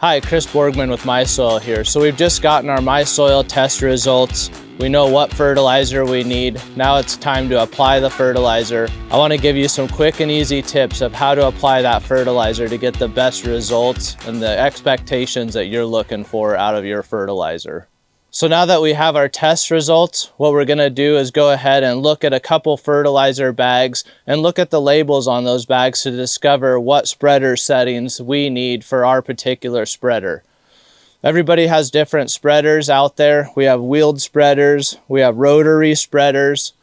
Hi, Kris with MySoil here. So we've just gotten our MySoil test results. We know what fertilizer we need. Now it's time to apply the fertilizer. I want to give you some quick and easy tips of how to apply that fertilizer to get the best results and the expectations that you're looking for out of your fertilizer. So now that we have our test results, what we're going to do is go ahead and look at a couple fertilizer bags and look at the labels on those bags to discover what spreader settings we need for our particular spreader. Everybody has different spreaders out there. We have wheeled spreaders, we have rotary spreaders,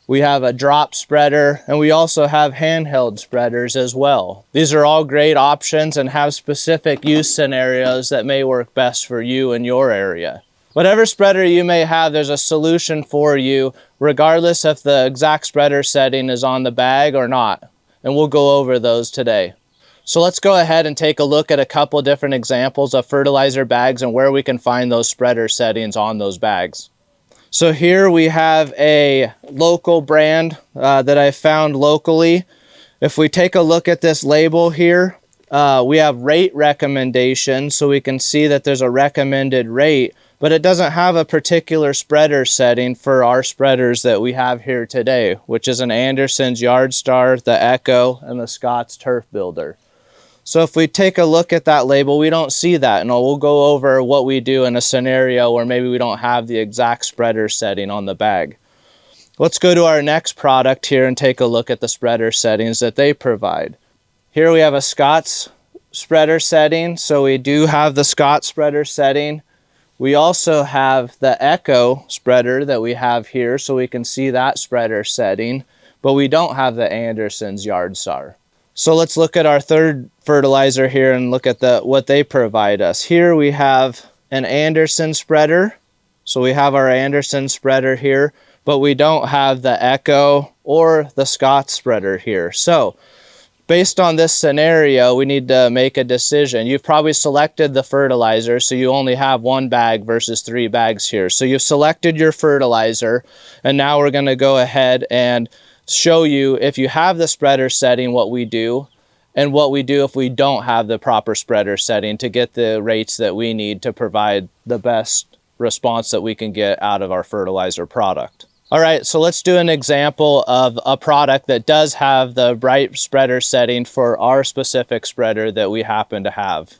we have a drop spreader, and we also have handheld spreaders as well. These are all great options and have specific use scenarios that may work best for you in your area. Whatever spreader you may have, there's a solution for you, regardless if the exact spreader setting is on the bag or not. And we'll go over those today. So let's go ahead and take a look at a couple different examples of fertilizer bags and where we can find those spreader settings on those bags. So here we have a local brand that I found locally. If we take a look at this label here, we have rate recommendations, so we can see that there's a recommended rate, but it doesn't have a particular spreader setting for our spreaders that we have here today, which is an Anderson's Yardstar, the Echo, and the Scott's Turf Builder. So if we take a look at that label, we don't see that, and we'll go over what we do in a scenario where maybe we don't have the exact spreader setting on the bag. Let's go to our next product here and take a look at the spreader settings that they provide. Here we have a Scott's spreader setting, so we do have the Scott spreader setting. We also have the Echo spreader that we have here, so we can see that spreader setting, but we don't have the Anderson's Yardstar. So let's look at our third fertilizer here and look at what they provide us. Here we have an Anderson spreader, so we have our Anderson spreader here, but we don't have the Echo or the Scott spreader here. So based on this scenario, we need to make a decision. You've probably selected the fertilizer, so you only have one bag versus 3 bags here. So you've selected your fertilizer, and now we're going to go ahead and show you, if you have the spreader setting, what we do, and what we do if we don't have the proper spreader setting to get the rates that we need to provide the best response that we can get out of our fertilizer product. All right, so let's do an example of a product that does have the right spreader setting for our specific spreader that we happen to have.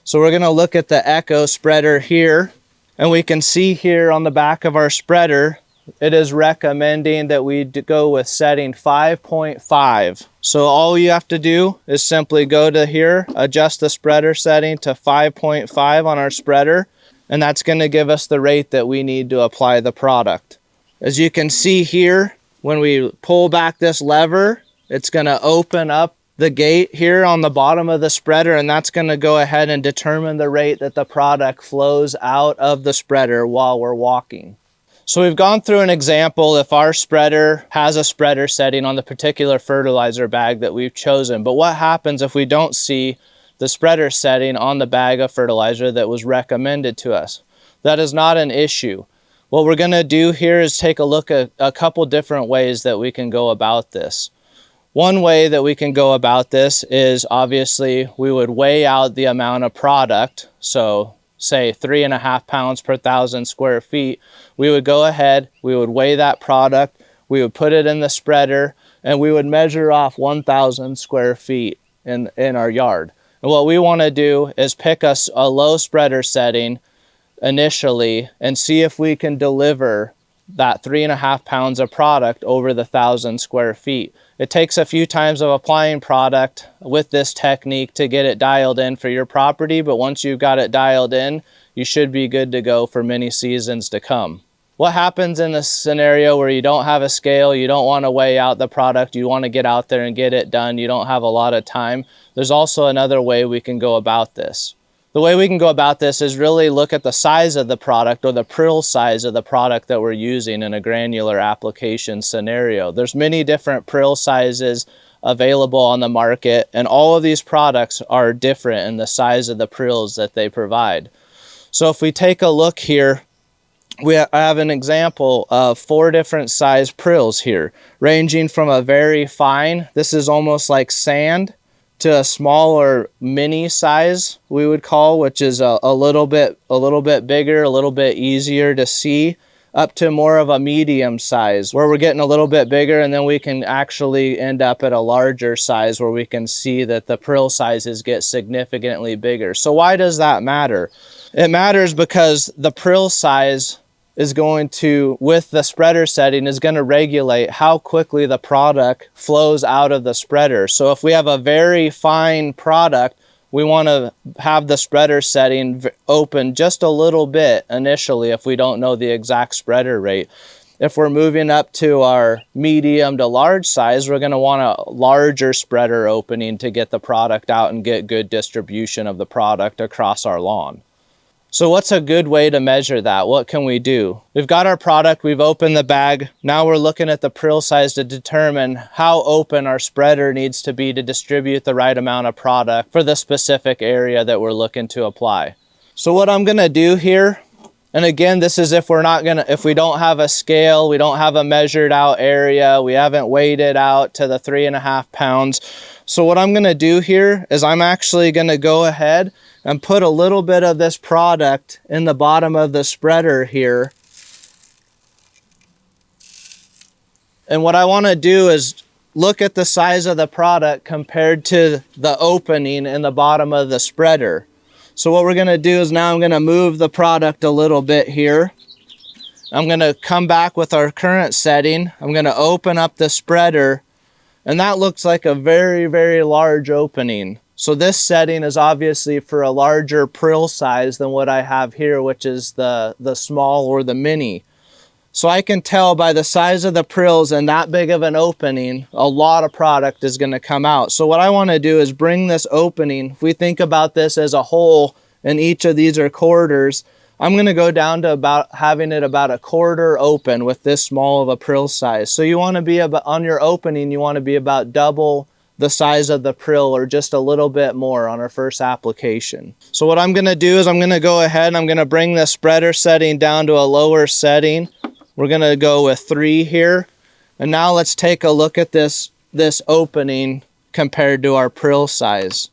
So we're going to look at the Echo spreader here, and we can see here on the back of our spreader, it is recommending that we go with setting 5.5. So all you have to do is simply go to here, adjust the spreader setting to 5.5 on our spreader, and that's going to give us the rate that we need to apply the product. As you can see here, when we pull back this lever, it's going to open up the gate here on the bottom of the spreader, and that's going to go ahead and determine the rate that the product flows out of the spreader while we're walking. So we've gone through an example if our spreader has a spreader setting on the particular fertilizer bag that we've chosen. But what happens if we don't see the spreader setting on the bag of fertilizer that was recommended to us? That is not an issue. What we're going to do here is take a look at a couple different ways that we can go about this. One way that we can go about this is, obviously, we would weigh out the amount of product. So say 3.5 pounds per 1,000 square feet. We would go ahead, we would weigh that product, we would put it in the spreader, and we would measure off 1,000 square feet in our yard. And what we want to do is pick a low spreader setting initially and see if we can deliver that 3.5 pounds of product over the 1,000 square feet. It takes a few times of applying product with this technique to get it dialed in for your property, but once you've got it dialed in, you should be good to go for many seasons to come. What happens in the scenario where you don't have a scale, you don't want to weigh out the product, you want to get out there and get it done, you don't have a lot of time? There's also another way we can go about this. The way we can go about this is really look at the size of the product, or the prill size of the product that we're using in a granular application scenario. There's many different prill sizes available on the market, and all of these products are different in the size of the prills that they provide. So if we take a look here, we have an example of 4 different size prills here, ranging from a very fine, this is almost like sand, to a smaller mini size, we would call, which is a little bit bigger, a little bit easier to see, up to more of a medium size where we're getting a little bit bigger, and then we can actually end up at a larger size where we can see that the prill sizes get significantly bigger. So why does that matter? It matters because the prill size is going to, with the spreader setting, is going to regulate how quickly the product flows out of the spreader. So if we have a very fine product, we want to have the spreader setting open just a little bit initially if we don't know the exact spreader rate. If we're moving up to our medium to large size, we're going to want a larger spreader opening to get the product out and get good distribution of the product across our lawn. So what's a good way to measure that? What can we do? We've got our product, we've opened the bag. Now we're looking at the prill size to determine how open our spreader needs to be to distribute the right amount of product for the specific area that we're looking to apply. So what I'm gonna do here, and again, this is if we don't have a scale, we don't have a measured out area, we haven't weighed it out to the 3.5 pounds. So what I'm gonna do here is I'm actually gonna go ahead and put a little bit of this product in the bottom of the spreader here. And what I want to do is look at the size of the product compared to the opening in the bottom of the spreader. So what we're going to do is now I'm going to move the product a little bit here. I'm going to come back with our current setting. I'm going to open up the spreader, and that looks like a very, very large opening. So this setting is obviously for a larger prill size than what I have here, which is the small or the mini. So I can tell by the size of the prills and that big of an opening, a lot of product is going to come out. So what I want to do is bring this opening, if we think about this as a whole and each of these are quarters, I'm going to go down to about having it about a quarter open with this small of a prill size. So you want to be about, on your opening, you want to be about double the size of the prill or just a little bit more on our first application. So what I'm going to do is I'm going to go ahead and I'm going to bring the spreader setting down to a lower setting. We're going to go with 3 here. And now let's take a look at this opening compared to our prill size.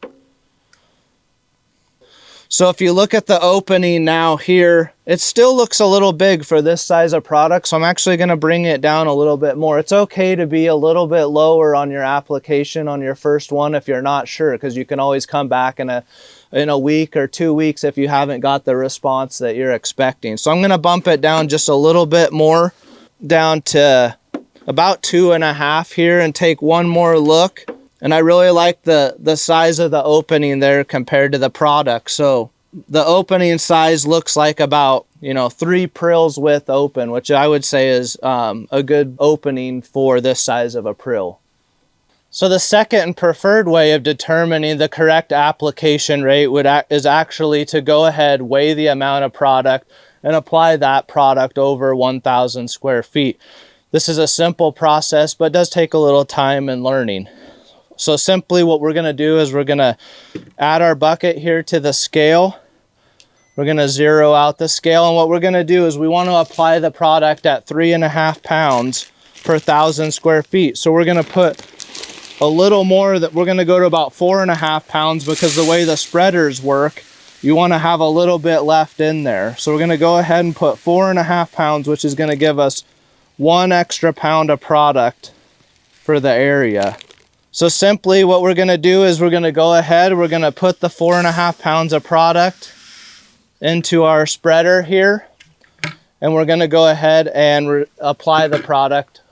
So if you look at the opening now here, it still looks a little big for this size of product. So I'm actually going to bring it down a little bit more. It's okay to be a little bit lower on your application on your first one if you're not sure, because you can always come back in a week or 2 weeks if you haven't got the response that you're expecting. So I'm going to bump it down just a little bit more, down to about 2.5 here, and take one more look. And I really like the size of the opening there compared to the product. So the opening size looks like about, 3 prills width open, which I would say is a good opening for this size of a prill. So the second and preferred way of determining the correct application rate is actually to go ahead, weigh the amount of product, and apply that product over 1,000 square feet. This is a simple process, but does take a little time and learning. So simply what we're going to do is we're going to add our bucket here to the scale. We're going to zero out the scale, and what we're going to do is we want to apply the product at 3.5 pounds per 1,000 square feet. So we're going to put a little more, that we're going to go to about 4.5 pounds, because the way the spreaders work, you want to have a little bit left in there. So we're going to go ahead and put 4.5 pounds, which is going to give us 1 extra pound of product for the area. So simply what we're going to do is we're going to go ahead, we're going to put the 4.5 pounds of product into our spreader here, and we're going to go ahead and apply the product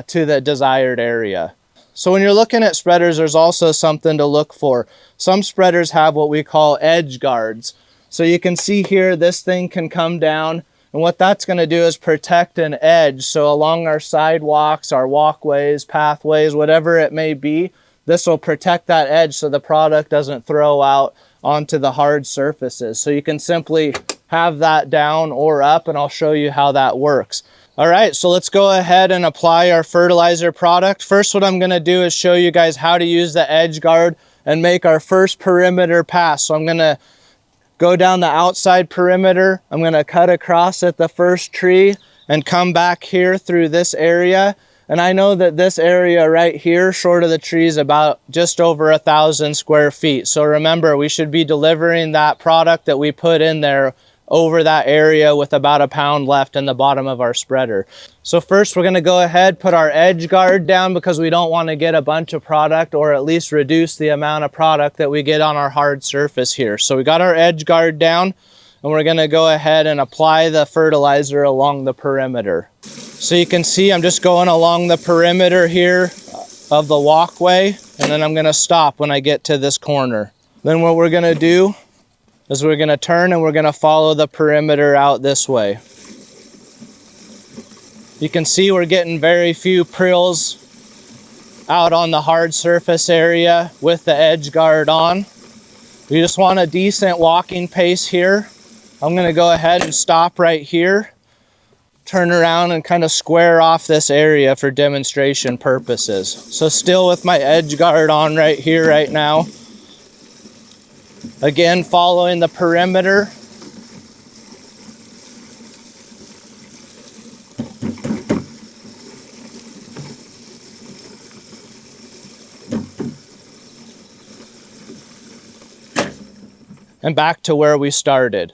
to the desired area. So when you're looking at spreaders, there's also something to look for. Some spreaders have what we call edge guards. So you can see here, this thing can come down, and what that's going to do is protect an edge. So along our sidewalks, our walkways, pathways, whatever it may be, this will protect that edge so the product doesn't throw out onto the hard surfaces. So you can simply have that down or up, and I'll show you how that works. All right, so let's go ahead and apply our fertilizer product. First, what I'm going to do is show you guys how to use the edge guard and make our first perimeter pass. So I'm going to go down the outside perimeter. I'm going to cut across at the first tree and come back here through this area. And I know that this area right here, short of the trees, about just over 1,000 square feet. So remember, we should be delivering that product that we put in there over that area with about a pound left in the bottom of our spreader. So first we're gonna go ahead, put our edge guard down because we don't wanna get a bunch of product, or at least reduce the amount of product that we get on our hard surface here. So we got our edge guard down, and we're gonna go ahead and apply the fertilizer along the perimeter. So you can see I'm just going along the perimeter here of the walkway, and then I'm gonna stop when I get to this corner. Then what we're gonna do is we're gonna turn and we're gonna follow the perimeter out this way. You can see we're getting very few prills out on the hard surface area with the edge guard on. We just want a decent walking pace here. I'm gonna go ahead and stop right here, turn around and kind of square off this area for demonstration purposes. So still with my edge guard on right here, right now. Again, following the perimeter. And back to where we started.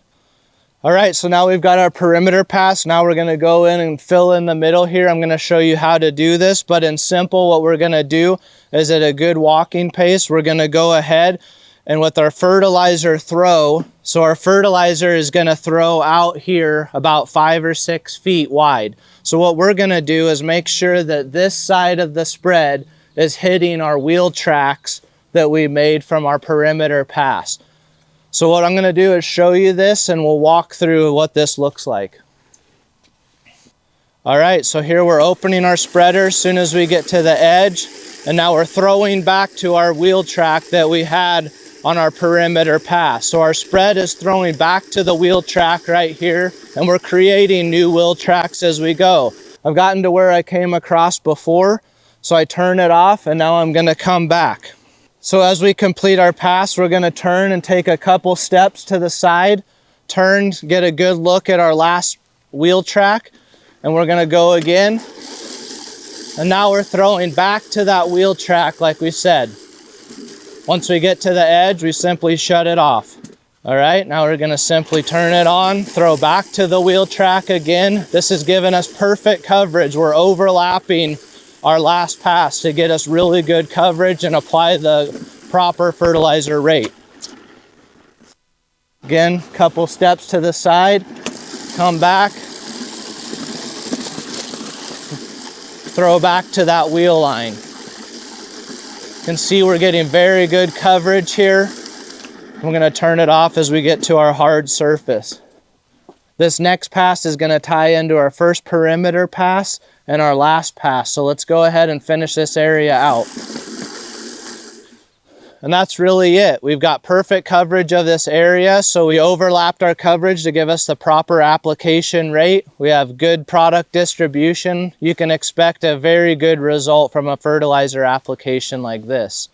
All right, so now we've got our perimeter pass. Now we're gonna go in and fill in the middle here. I'm gonna show you how to do this, but in simple, what we're gonna do is at a good walking pace, we're gonna go ahead and with our fertilizer throw, so our fertilizer is gonna throw out here about 5 or 6 feet wide. So what we're gonna do is make sure that this side of the spread is hitting our wheel tracks that we made from our perimeter pass. So what I'm gonna do is show you this and we'll walk through what this looks like. All right, so here we're opening our spreader as soon as we get to the edge, and now we're throwing back to our wheel track that we had on our perimeter pass. So our spread is throwing back to the wheel track right here, and we're creating new wheel tracks as we go. I've gotten to where I came across before, so I turn it off and now I'm gonna come back. So as we complete our pass, we're gonna turn and take a couple steps to the side, turn, get a good look at our last wheel track, and we're gonna go again. And now we're throwing back to that wheel track like we said. Once we get to the edge, we simply shut it off. All right, now we're gonna simply turn it on, throw back to the wheel track again. This is giving us perfect coverage. We're overlapping our last pass to get us really good coverage and apply the proper fertilizer rate. Again, couple steps to the side, come back, throw back to that wheel line. You can see we're getting very good coverage here. I'm gonna turn it off as we get to our hard surface. This next pass is gonna tie into our first perimeter pass and our last pass. So let's go ahead and finish this area out. And that's really it. We've got perfect coverage of this area. So we overlapped our coverage to give us the proper application rate. We have good product distribution. You can expect a very good result from a fertilizer application like this.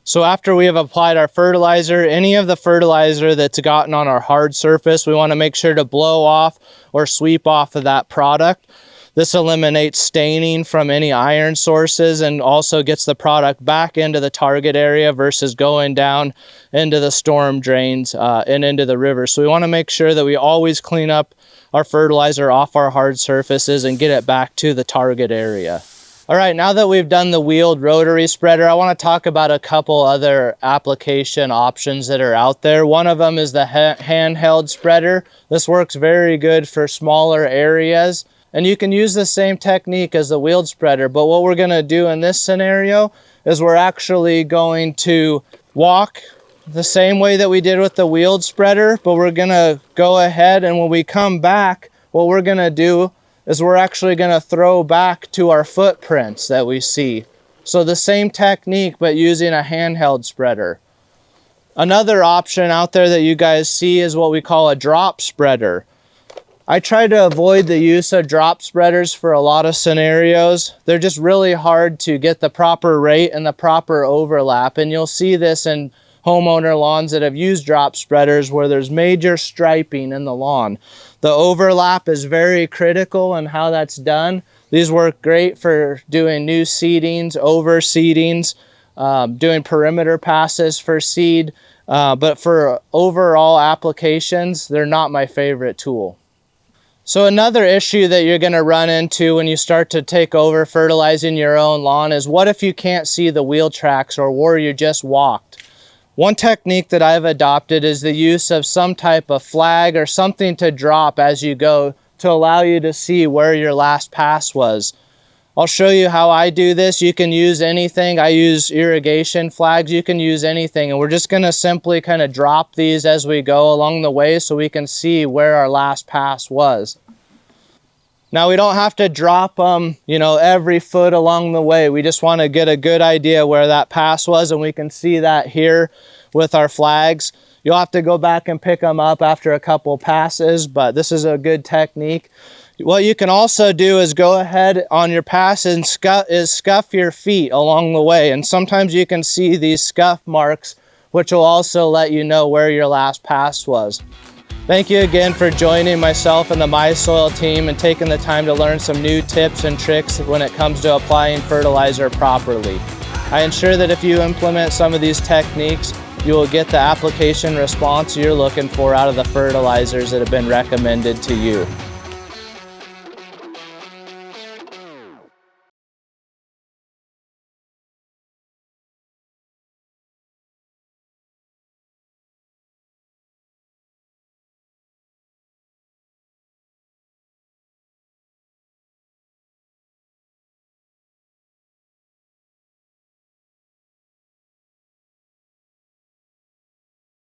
So after we have applied our fertilizer, any of the fertilizer that's gotten on our hard surface, we want to make sure to blow off or sweep off of that product. This eliminates staining from any iron sources and also gets the product back into the target area versus going down into the storm drains and into the river. So we want to make sure that we always clean up our fertilizer off our hard surfaces and get it back to the target area. All right, now that we've done the wheeled rotary spreader, I want to talk about a couple other application options that are out there. One of them is the handheld spreader. This works very good for smaller areas. And you can use the same technique as the wheeled spreader, but what we're gonna do in this scenario is we're actually going to walk the same way that we did with the wheeled spreader, but we're gonna go ahead and when we come back, what we're gonna do is we're actually gonna throw back to our footprints that we see. So the same technique, but using a handheld spreader. Another option out there that you guys see is what we call a drop spreader. I try to avoid the use of drop spreaders for a lot of scenarios. They're just really hard to get the proper rate and the proper overlap. And you'll see this in homeowner lawns that have used drop spreaders where there's major striping in the lawn. The overlap is very critical in how that's done. These work great for doing new seedings, overseedings, doing perimeter passes for seed, but for overall applications, they're not my favorite tool. So another issue that you're going to run into when you start to take over fertilizing your own lawn is what if you can't see the wheel tracks or where you just walked? One technique that I've adopted is the use of some type of flag or something to drop as you go to allow you to see where your last pass was. I'll show you how I do this. You can use anything. I use irrigation flags. You can use anything. And we're just going to simply kind of drop these as we go along the way so we can see where our last pass was. Now we don't have to drop them, every foot along the way. We just want to get a good idea where that pass was, and we can see that here with our flags. You'll have to go back and pick them up after a couple passes, but this is a good technique. What you can also do is go ahead on your pass and scuff your feet along the way. And sometimes you can see these scuff marks, which will also let you know where your last pass was. Thank you again for joining myself and the MySoil team and taking the time to learn some new tips and tricks when it comes to applying fertilizer properly. I ensure that if you implement some of these techniques, you will get the application response you're looking for out of the fertilizers that have been recommended to you.